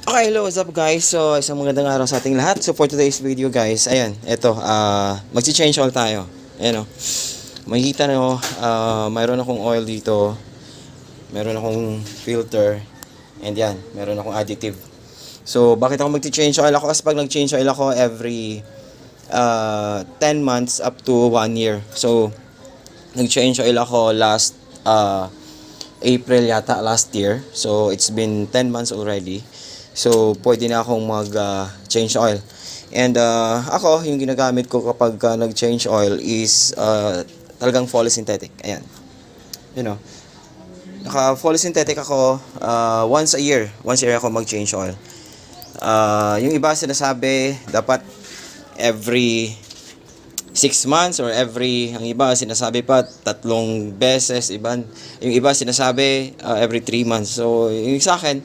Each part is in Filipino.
Okay, hello, what's up guys? So, isang magandang araw sa ating lahat. So, for today's video guys, ayan, eto, magsi-change oil tayo. Ayan o, makikita nyo, mayroon akong oil dito, mayroon akong filter, and yan, mayroon akong additive. So, bakit ako magsi-change oil ako? Kasi pag nag-change oil ako every 10 months up to 1 year. So, nag-change oil ako last April yata last year. So, it's been 10 months already. So, pwede na akong mag-change oil. And ako, yung ginagamit ko kapag nag-change oil is talagang fully synthetic. Ayan. You know, naka-fully synthetic ako once a year. Once a year ako mag-change oil. Yung iba sinasabi, dapat every 6 months or ang iba sinasabi pa 3 beses, yung iba sinasabi every 3 months. So, yung sa akin,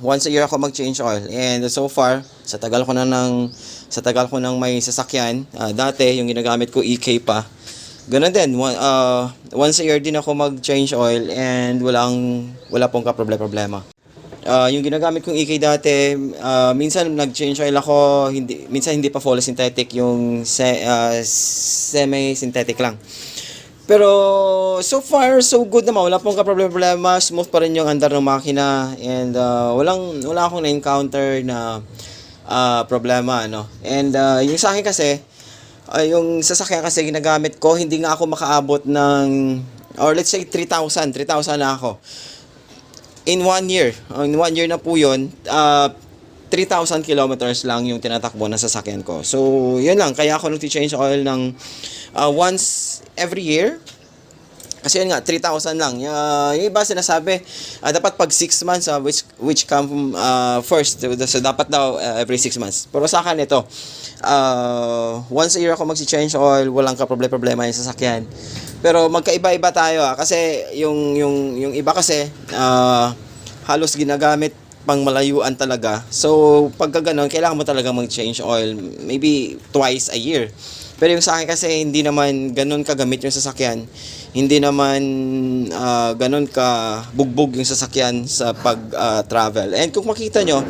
once a year ako mag-change oil. And so far, sa tagal ko nang may sasakyan, dati yung ginagamit ko EK pa. Ganun din, once a year din ako mag-change oil and wala pong problema. Yung ginagamit kong EK dati, minsan nag-change oil ako, minsan hindi pa fully synthetic, yung semi-synthetic lang. Pero so far so good naman, wala pong problema, smooth pa rin yung andar ng makina, and wala akong na-encounter na problema, ano. And yung sa akin kasi, yung sasakyan kasi ginagamit ko, hindi nga ako makaabot ng, or let's say 3,000 na ako. In 1 year na po yun, 3,000 kilometers lang yung tinatakbo ng sasakyan ko. So, yun lang. Kaya ako nag-change oil ng once every year. Kasi yun nga, 3,000 lang. Yung iba sinasabi, dapat pag 6 months, which come first. So, dapat daw every 6 months. Pero sa akin ito, once a year ako mag-change oil, walang problema yung sasakyan. Pero magkaiba-iba tayo kasi yung iba kasi halos ginagamit pang malayuan talaga. So pagka ganun, kailangan mo talaga mag-change oil maybe twice a year. Pero yung sa akin kasi hindi naman ganun kagamit yung sasakyan. Hindi naman ganun ka bugbog yung sasakyan sa pag-travel. And kung makita nyo,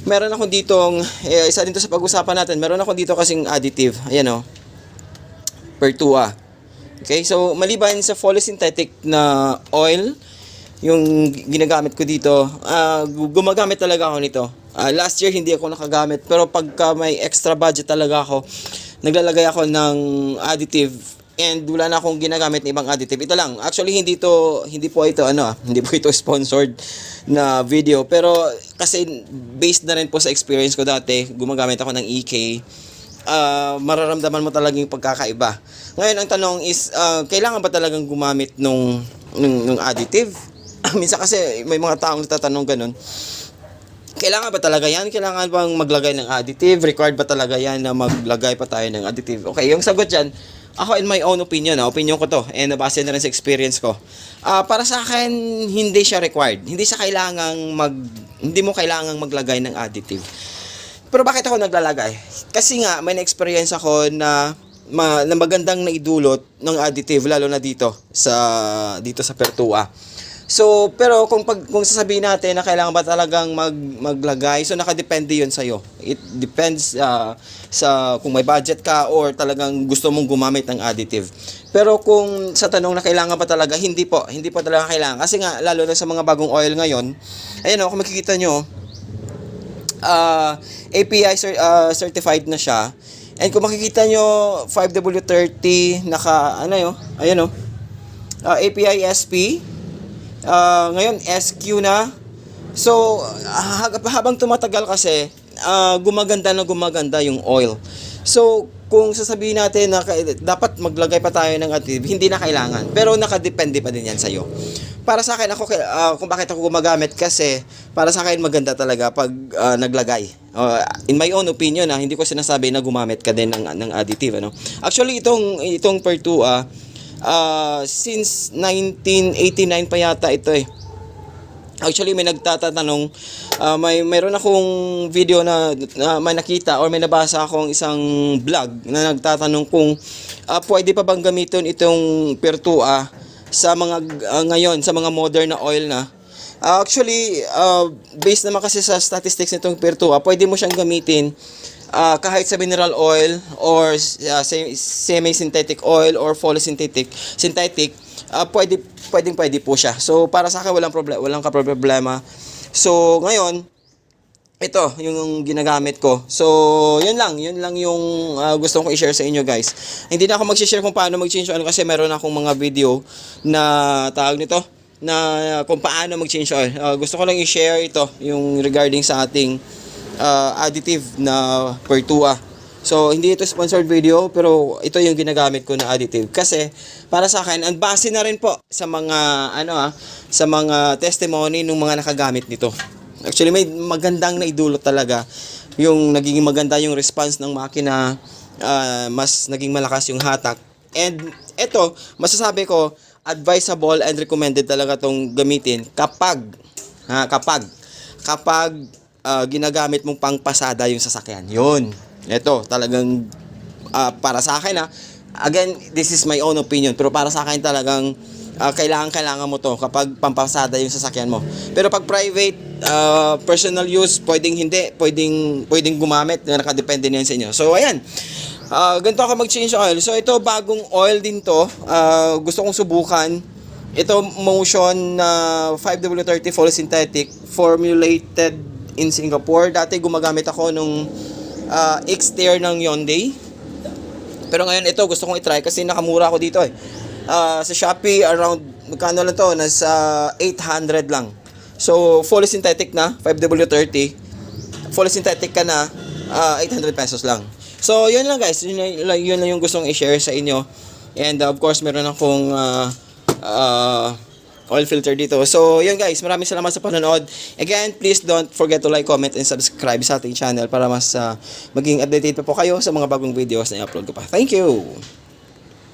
meron ako ditong isa dito sa pag-usapan natin. Meron ako dito kasing additive. Ayan o. Pertua. Okay, so maliban sa fully synthetic na oil, yung ginagamit ko dito, gumagamit talaga ako nito. Last year hindi ako nakagamit, pero pagka may extra budget talaga ako, naglalagay ako ng additive, and wala na akong ginagamit na ibang additive. Ito lang. Actually hindi po ito sponsored na video, pero kasi based na rin po sa experience ko dati, gumagamit ako ng EK. Mararamdaman mo talaga yung pagkakaiba. Ngayon, ang tanong is, kailangan ba talagang gumamit nung additive? Minsan kasi may mga taong natatanong ganun. Kailangan ba talaga yan? Kailangan bang maglagay ng additive? Required ba talaga yan na maglagay pa tayo ng additive? Okay, yung sagot dyan, ako in my own opinion, opinion ko to, and nabase na rin sa experience ko. Para sa akin, hindi siya required. Hindi mo kailangang maglagay ng additive. Pero bakit ako naglalagay? Kasi nga, may na-experience ako na magandang naidulot ng additive, lalo na dito sa Pertua. So, pero kung sasabihin natin na kailangan ba talagang maglagay, so nakadepende yun sa'yo. It depends sa kung may budget ka or talagang gusto mong gumamit ng additive. Pero kung sa tanong na kailangan ba talaga, hindi po talaga kailangan. Kasi nga, lalo na sa mga bagong oil ngayon, ayan kung makikita nyo, API certified na siya. And kung makikita nyo, 5W30 API SP, ngayon SQ na. So habang tumatagal kasi, gumaganda yung oil. So kung sasabihin natin na dapat maglagay pa tayo ng additive, hindi na kailangan. Pero nakadepende pa din yan sa'yo. Para sa akin, kung bakit ako gumagamit, kasi para sa akin maganda talaga pag naglagay. In my own opinion, hindi ko sinasabi na gumamit ka din ng additive, ano. Actually, itong Pertua, since 1989 pa yata ito eh. Actually, may nagtatanong, mayroon akong video na may nakita or may nabasa akong isang vlog na nagtatanong kung pwede pa bang gamitin itong Pertua sa mga ngayon, sa mga modern na oil na. Actually, based naman kasi sa statistics nitong Pertua, pwede mo siyang gamitin kahit sa mineral oil or semi-synthetic oil or fully synthetic, pwede po siya. So para sa akin walang ka-problema. So ngayon, ito yung ginagamit ko. So yun lang yung gusto kong i-share sa inyo, guys. Hindi na ako mag-share kung paano mag-change oil kasi meron akong mga video na tawag nito na kung paano mag-change oil. Gusto ko lang i-share ito yung regarding sa ating additive na Pertua. So hindi ito sponsored video, pero ito yung ginagamit ko na additive kasi para sa akin ang base na rin po sa mga sa mga testimony ng mga nakagamit nito. Actually may magandang naidulot talaga yung naging maganda yung response ng makina, mas naging malakas yung hatak. And ito, masasabi ko advisable and recommended talaga tong gamitin kapag ginagamit mong pangpasada yung sasakyan. Yun. Ito, talagang para sa akin again, this is my own opinion, pero para sa akin talagang kailangan mo to kapag pampasada yung sasakyan mo. Pero pag private, personal use, pwedeng hindi, pwedeng gumamit, nakadepende na yan sa inyo. So ayan, ganito ako mag-change oil. So ito, bagong oil din to, gusto kong subukan. Ito, Motion na 5W30 fully synthetic, formulated in Singapore. Dati gumagamit ako nung X-Tier ng Hyundai. Pero ngayon ito gusto kong i-try kasi nakamura ako dito sa Shopee around magkano lang to, nasa 800 lang. So fully synthetic na 5W30. Fully synthetic ka na 800 pesos lang. So yun lang, guys, yun lang yung gustong i-share sa inyo. And of course meron akong oil filter dito. So yun, guys, maraming salamat sa panonood. Again, please don't forget to like, comment, and subscribe sa ating channel para mas maging updated pa po kayo sa mga bagong videos na i-upload ko pa. Thank you!